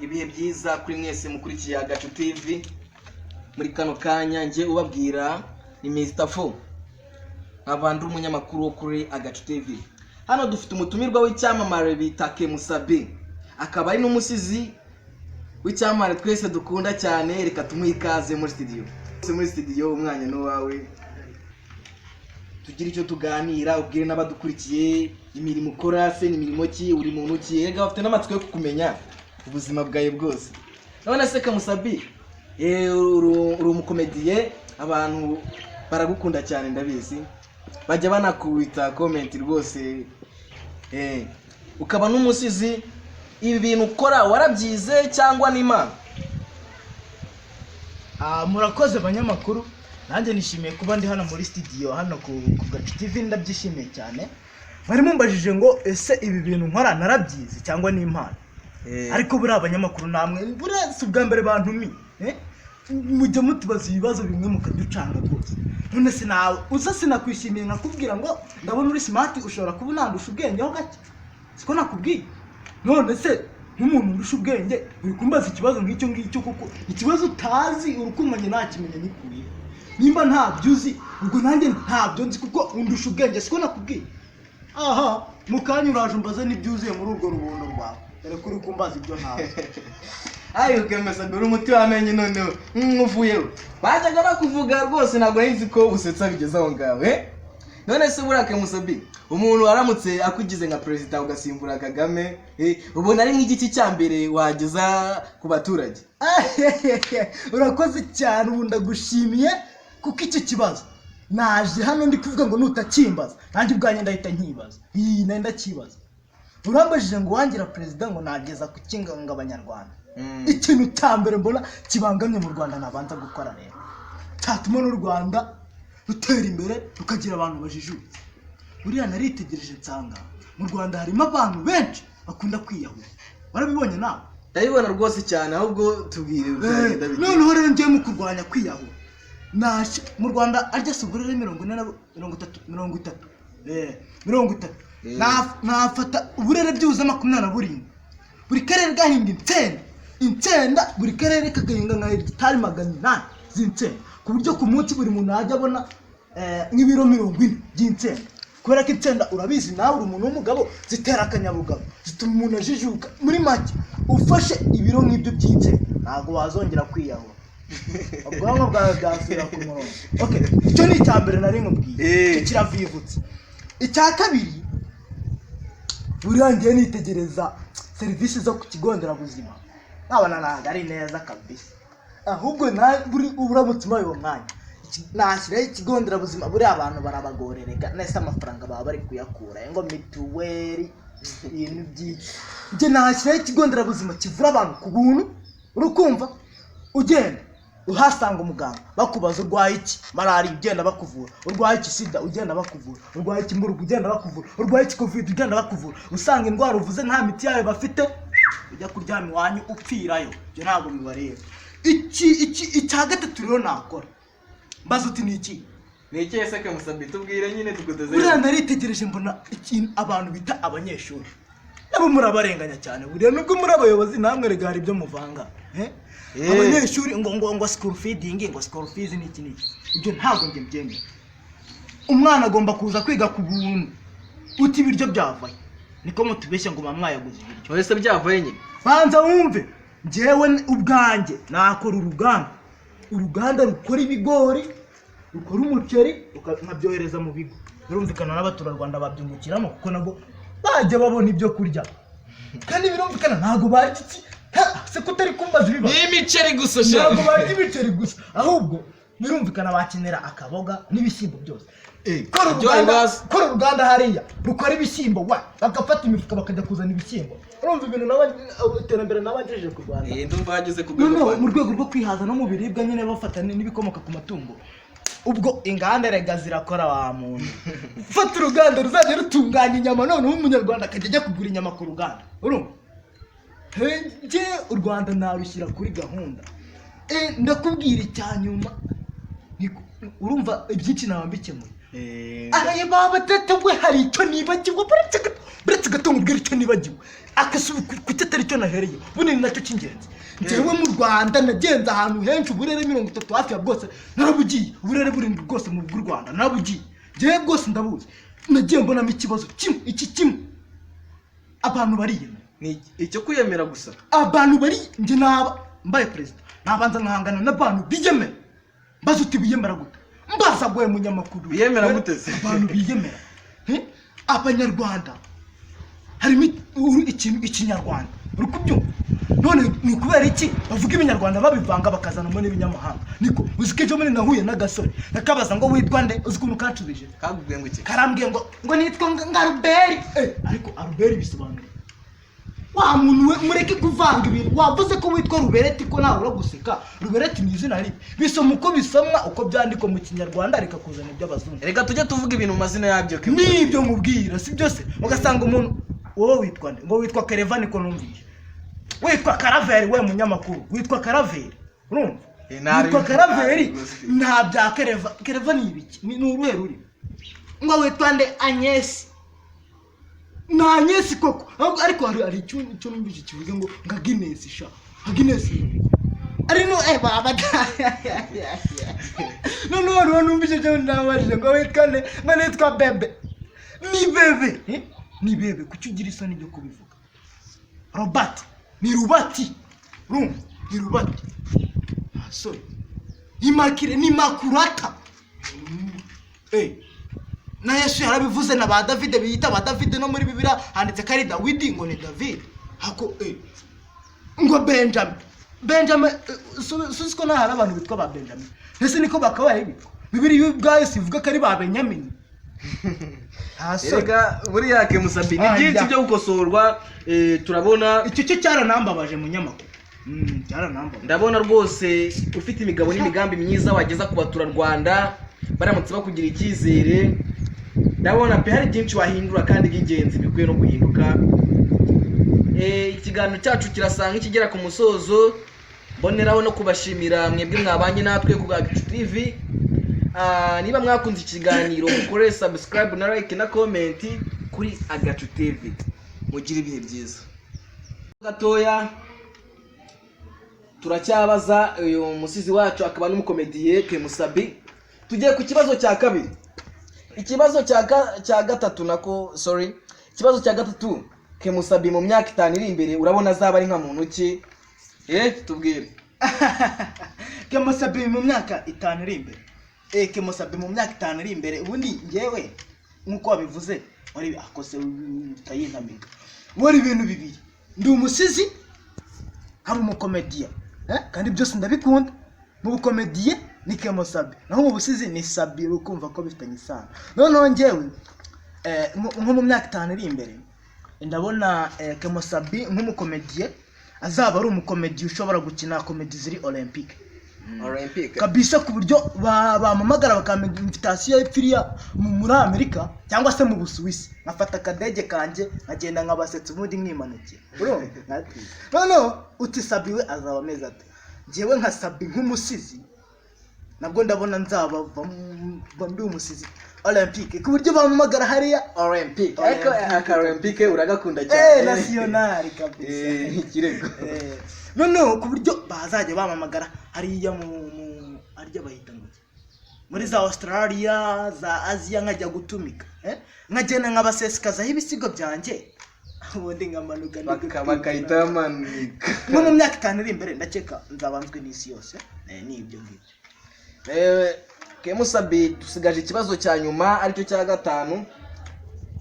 ibihe byiza kuri mwese mukurikiye AGACU TV. Muri kano kanya nje ubabwira ni Mr4 nk'abandi umunyamakuru wo kuri AGACU TV. Hano dufite umutumirwa w'icyamamare bita kemo, akaba ari n'umusizi w'icyamamare twese dukunda cyane. Reka tumuhe ikaze muri studio. Umwanya no wawe, tugira icyo tuganira, ubwire n'abadukurikiye imirimo ukora se n'imirimo ki, uri muntu ki, rega bafite n'amatsiko yo kumenya ubuzima bwawe bwose. None se kemo, uri umukomediye, abantu baragukunda cyane ndabizi, bajya banakwita comment rwose. Ukaba n'umusizi, ibi bintu ukora warabyize cyangwa ni imana? Murakoze banyamakuru, nanjye nishimiye kuba ndi hano muri studio hano ku AGACU TV. Ndabyishimiye cyane. Bari mumbajije ngo ese ibi bintu nkora narabyize cyangwa ni impano? Ariko buri abanyamakuru namwe buretse ubwa mbere bantumye, mujye mutubaza ibibazo bimwe mukaducanga rwose. None se nawe uza sinakwishimiye nakubwira ngo ndabona uri smart, ushobora kuba unandusha ubwenge ho gake, siko nakubwiye? None se nk'umuntu urusha ubwenge uri kumbaza ikibazo nk'icyo ngicyo, kuko ikibazo utazi urukumanye nakimenya nikuye. Nimba ntabyo uzi ubwo nanjye ntabyo nzi kuko undusha ubwenge, siko nakubwiye? Aha mukanya uraje umbaza n'ibyuzuye muri urwo rubondo rwawe, dore ko uri kumbaza ibyo ntazi. Ayo kemo, dore umuti wamenye noneho uvuyeho. Bajyaga bakuvuga rwose, ntabwo nzi ko usetsa bigeze aho ngawe. None se buriya kemo, umuntu aramutse akugize nka president ugasimbura Kagame, ubona ari nk'igiki cya mbere wageza ku baturage? Urakoze cyane, ubu ndagushimiye kuko iki kibazo naje hano ndi kuvuga ngo nutakimbaza nanjye ubwanjye ndahita nkibaza. Nenda kibaza, urambajije ngo wangira president ngo nageza ku kinganga abanyarwanda. Ikintu cyambere mbona kibangamye mu Rwanda nabanza gukora rero cyatuma n'u Rwanda rutera imbere rukagira abantu bajijutse. Buriya naritegereje nsanga mu Rwanda harimo abantu benshi bakunda kwiyahura. Barabibonye nawe? Ndabibona rwose cyane, ahubwo tubwire uzagenda bite. Noneho rero ngiye mu kurwanya kwiyahura, mu Rwanda arya sugurere 30 nafata uburere byuze 27, buri karere gahinga insenda, buri karere kagahinga nka hegitari 800 z'insenda, ku buryo ku munsi buri muntu ajya abona nk'ibiro 40 by'insenda. Kubera ko insenda urabizi nawe uri umuntu w'umugabo zitera akanyabugabo, zituma umuntu ajijuka. Muri make ufashe ibiro nk'ibyo by'insenda ntabwo wazongera kwiyahura, ubwonko bwawe bwasubira ku murongo. Okay, icyo ni icyambere nari nkubwiye, kiravivutse. Icya kabiri, buriya ngiye nitegereza serivisi zo ku kigo nderabuzima, nabona ntabwo ari neza kabisa. Ahubwo buri uramutse umaye uwo mwanya nashyiraho ikigo nderabuzima, buriya abantu barabagorerega nese amafaranga baba bari kuyakura ngo mituweli ibintu byinshi. Njye nashyiraho ikigo nderabuzima kivura abantu ku buntu, urukumva? Ugenda uhasanga umuganga bakubaza urwaye iki, malariya ugenda bakuvura, urwaye iki sida ugenda bakuvura, urwaye iki mburugu ugenda bakuvura, urwaye iki covid ugenda bakuvura. Usanga indwara uvuze nta miti yayo bafite, ujya kuryama iwanyu upfirayo. Ibyo ntabwo bibareba. Icya gatatu rero nakora, mbaza uti ni iki? Ni iki ese kemo, tubwire nyine tukuteze. Buriya naritegereje mbona ikintu abantu bita abanyeshuri nabo murabarenganya cyane. Buriya nubwo muri abayobozi namwe rega hari ibyo muvanga. Abanyeshuri ngo school feeding, ngo school fees ni iki n'iki, ibyo ntabwo njye mbyemera. Umwana agomba kuza kwiga ku buntu. Uti ibiryo byavaye, niko mutubeshya ngo mamwayaguze ibiryo. Wese byavaye nyine. Banza wumve, njyewe ubwanjye nakora uruganda rukora ibigori, rukora umuceri, nkabyohereza mu bigo. Birumvikana n'abaturarwanda babyungukiramo kuko nabo bajya babona ibyo kurya. Kandi birumvikana ntabwo bagitsi se kutari kumbaza ibibazo. Ni imiceri gusa ntabwo barya imiceri gusa, ahubwo birumvikana bakenera akaboga n'ibishyimbo byose. Kora uruganda hariya rukora ibishyimbo, bagafata imifuka bakajya kuzana ibishyimbo. Urumva ibintu iterambere n'abagejeje ku Rwanda. Ndumva bageze ku mu rwego rwo kwihaza no mu biribwa nyine bafata n'ibikomoka ku matungo. Ubwo inganda rega zirakora wa muntu. Fata uruganda ruzajya rutunganya inyama, noneho umunyarwanda akajya ajya kugura inyama ku ruganda. Urumva? Nje u Rwanda narushyira kuri gahunda. Ndakubwira icyanyuma, urumva ibyinshi nabambikemuye. araye baba tetewe hari icyo nibagiwe buretse gatongo bwira icyo nibagiwe akasubi kutetera icyo nahereye bunini nacyo cy'ingenzi njyewe mu Rwanda nagenze ahantu henshi uburere 30 hafi ya bwose narabugiye uburere burindwi bwose mu bw'u Rwanda narabugiye njyewe bwose ndabuzi nagiye mbonamo ikibazo kimwe iki kimwe abantu bariyemera ni icyo kwiyemera gusa abantu bari nje naba mbaye president nabanza nkahangana n'abantu biyemera mbaza uti biyemera gute mbaza gwe munyamakuru biyemera gute se abantu biyemera abanyarwanda harimo ikintu ikinyarwanda uri kubyumva none ni kubera iki bavuga ibinyarwanda babivanga bakazanamo n'ibinyamahanga niko uzikeje muri nahuye n'agasore nakabaza ngo witwa nde uzikuntu kacubije kagubwiye ngo iki karambwiye ngo nitwa Ngaruberi ariko Aruberi bisobanura wa muntu we mureke kuvanga ibintu wavuze ko witwa Rubereti ko nawe uraguseka Rubereti ni izina ribi bisoma uko bisomwa uko byandikwa mu kinyarwanda reka kuzana iby'abazungu reka tujye tuvuga ibintu mazina yabyo nibyo mubwira si byose ugasanga umuntu wowe witwa nde ngo witwa Kerevani ko numvise witwa Karaveri we munyamakuru witwa Karaveri urumva witwa Karaveri nta bya Kerevani ibiki ni uruhe ruri ngo witwa nde Agnes na Agnes koko ariko hari icyo numvise kivuga ngo Agnes sha Agnes ari no baba no numvise cyo ndabaje ngo witwa nde ngo nitwa Bebe ni bebe kuki ugira isoni byo kubivuga Robert ni Rubati ni Rubati sorry Imakire ni Makurata na Yesu yarabivuze na ba David biyita ba David no muri Bibiliya handitse kari Dawidi ngo ni David hako ngo Benjamin susiko na hari abantu bitwa ba Benjamin ese niko bakabaye bitwa Bibiliya ubwayo sivuga kari ba Benjamin Erega buri yake Musabi ni byinshi byo gukosorwa turabona icyo cyo cyaranambabaje munyamakuru cyaranambabaje ndabona rwose ufite imigabo n'imigambi myiza wageza ku batura Rwanda baramutse bakugira icyizere ndabona pe hari byinshi wahindura kandi by'ingenzi bikwiye no guhinduka ikiganiro cyacu kirasanga ikigera ku musozo mboneraho no kubashimira mwebwe mwabanye natwe ku AGACU TV niba mwakunze ikiganiro mukore subscribe na like na comment kuri AGACU TV mugira ibihe byiza gatoya turacyabaza uyu musizi wacu akaba n'umukomediye Kemusabi tugiye ku kibazo cya kabiri ikibazo cya gatatu nako sorry ikibazo cya gatatu Kemusabi mu myaka 5 iri imbere urabona azaba ari nka muntu ki tubwire Kemusabi mu myaka 5 iri imbere Kemusabi mu myaka 5 iri imbere ubundi ngewe nkuko wabivuze wari akose utayintamika wari ibintu bibiri ndi umusizi hari umukomediya kandi byose ndabikunda mu bukomediye ni Kemusabi naho mu busizi ni Sabi ukumva ko bifitanye isano noneho ngewe nko mu myaka 5 iri imbere ndabona Kemusabi nk'umukomediye azaba ari umukomediye ushobora gukina komedi ziri Olympique kabisa ku buryo bamamagara bakamenya invitation y'ipfiriya muri Amerika cyangwa se mu Busuwisi nkafata akadege kanje nkagenda nkabasetsa ubundi mwimanukira no uti Sabi we azaba meza ate ngewe nka Sabi nk'umusizi nabwo ndabona nzaba ndi umusizi Olympique ku buryo bamamagara hariya Olympique ariko Olympique uragakunda cyane national kabisa ikirego no ku buryo bazajya bamamagara hariya mu arya bahita ngo muri za Australia za Asia nkajya gutumika nkagenda nkabasesikaza ibisigo byanjye ubundi ngamanuka bakayita manika nko mu myaka 5 iri imbere ndakeka nzabanzwe n'isi yose n'ibyo ngibyo Kemusabi dusigaje ikibazo cya nyuma aricyo cya gatanu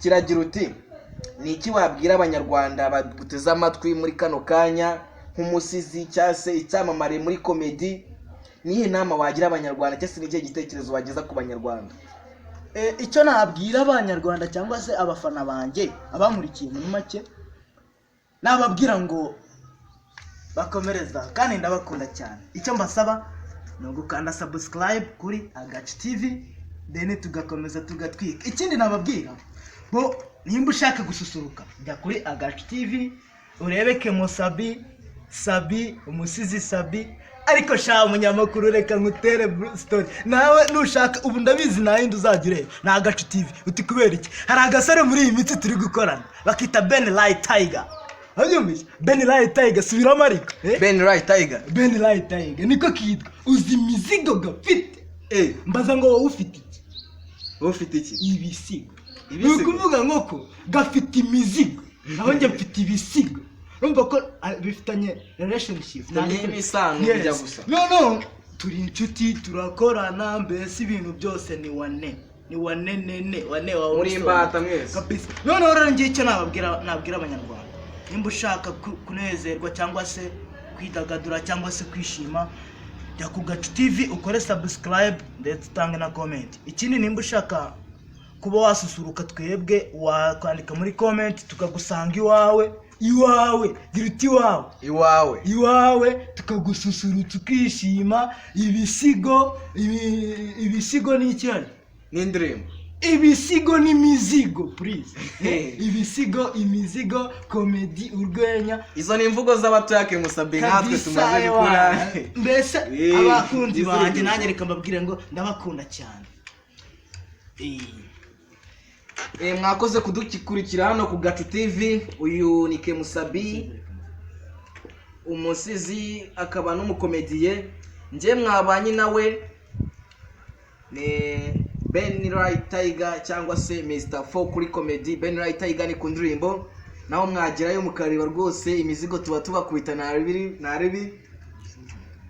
kiragira uti ni iki wabwira abanyarwanda baguteze amatwi muri kano kanya nk'umusizi cyase icyamamare muri komedi nihe nama wagira abanyarwanda cyase n'icyo gitekerezo wageza ku banyarwanda icyo nabwira abanyarwanda cyangwa se abafana banjye abamurikiye muri make nababwira ngo bakomereza kandi ndabakunda cyane icyo mbasaba no gukanda subscribe kuri AGACU TV then tugakomeza tugatwika ikindi nababwira bo nimba ushaka gususuruka jya kuri AGACU TV urebe Kemusabi Sabi umusizi Sabi ariko sha umunyamakuru reka ngutere story nawe nushaka ubu ndabizi nayindi uzagire na AGACU TV uti kubera iki hari agasare muri iyi mitsi turi gukorana bakita Ben Light Tiger Habyumvise Ben Light Tiger subiramo ariko Ben Light Tiger niko kitwa uzi imizigo gafite mbaza ngo wowe ufite iki ibisigo ukuvuga ngoko gafite imizigo naho njye mfite ibisigo urumva ko bifitanye relationship n'isano bijya gusa no turi inshuti turakorana mbese ibintu byose ni wane wawe muri imbata mwese kabisa no rero ngiye icyo nababwira abanyarwanda nimba ushaka kunezerwa cyangwa se kwidagadura cyangwa se kwishima jya ku AGACU TV ukore subscribe ndetse utange na comment ikindi nimba ushaka kuba wasusuruka twebwe wakwandika muri comment tukagusanga iwawe gira uti iwawe tukagususurutsa ukishima ibisigo ni icyari n'indirimbo ibisigo n'imizigo please imizigo comedy urwenya izo ni imvugo z'abatoyake musabe natwe tumaze gukura mbese abakunzi banjye nanjye reka mbabwire ngo ndabakunda cyane mwakoze kudukurikira hano ku AGACU TV uyu ni Musabe umusizi akaba n'umukomediye nje mwabanye nawe ni Ben Light Tiger cyangwa se Mr4 kuri comedy Ben Light Tiger ni ku ndirimbo naho mwagerayo mukareba rwose imizigo tuba tubakubita naribi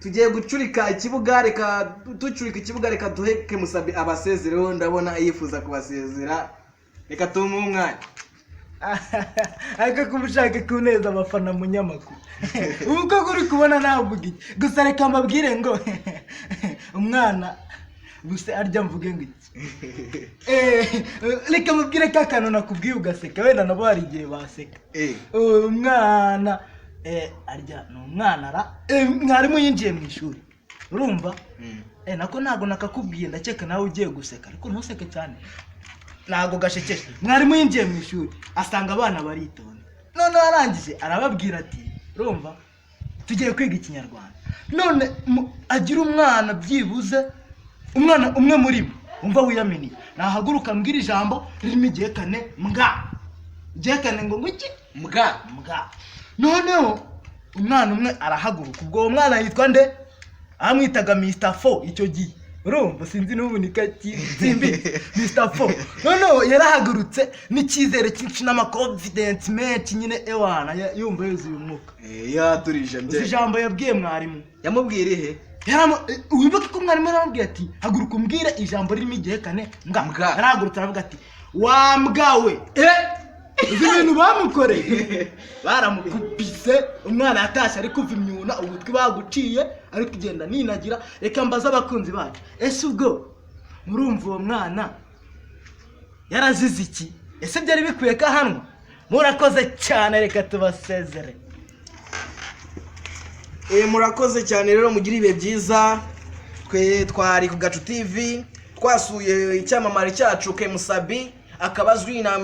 tugiye gucurika ikibuga reka duhe Musabe abasezereho ndabona yifuza kubasezera reka tumuhe umwanya ariko kumushaka kuneza abafana munyamakuru uko kuri kubona navuga iki gusa reka mbabwire ngo umwana buse arya mvuge ngo iki reka mubwire ka kantu nakubwiye ugaseka wenda nabo hari igihe baseka umwana arya no umwana ra mwarimu yinjiye mu ishuri urumva nako nago nakakubwiye ndakeka nawe ugiye guseka ariko ntuseke cyane nago gashekeje mwarimu yinjiye mu ishuri asanga abana baritonda none arangije arababwira ati urumva tugiye kwiga ikinyarwanda none agira umwana byibuze umwana umwe muri bo umva wiyaminiye nahaguruka mbwira ijambo ririmo igihekane igihekane ngo ngiki mbwa noneho umwana umwe arahaguruka ubwo uwo mwana yitwa nde amwitaga Mr4 icyo gihe urumva sinzi n'ubu simbi Mr4 noneho yarahagurutse n'icyizere cyinshi n'amaconfidence menshi nyine ewana yumva yuzuye umwuka yaturije mbye ijambo yabwiye mwarimu yamubwira ihe wibuke ko mwarimu yaramubwiye ati haguruka umbwire ijambo ririmo igihekane yarahagurutse aravuga ati wa mbwa we ibintu bamukoreye baramukubise umwana yatashye ari kuva imyuna ubutwi baguciye ari kugenda ninagira reka mbaza abakunzi bacu ese ubwo murumva uwo mwana yarazize iki ese byari bikwiye ko ahanwa murakoze cyane reka tubasezere murakoze cyane rero mugira ibihe byiza twe twari ku AGACU TV twasuye icyamamare cyacu Musabe akaba azwi na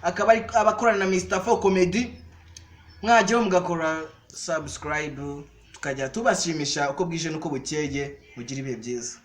akaba abakorana na Mr4 comedy mwajyeho mugakora subscribe tukajya tubashimisha uko bwije nuko bukeye mugira ibihe byiza.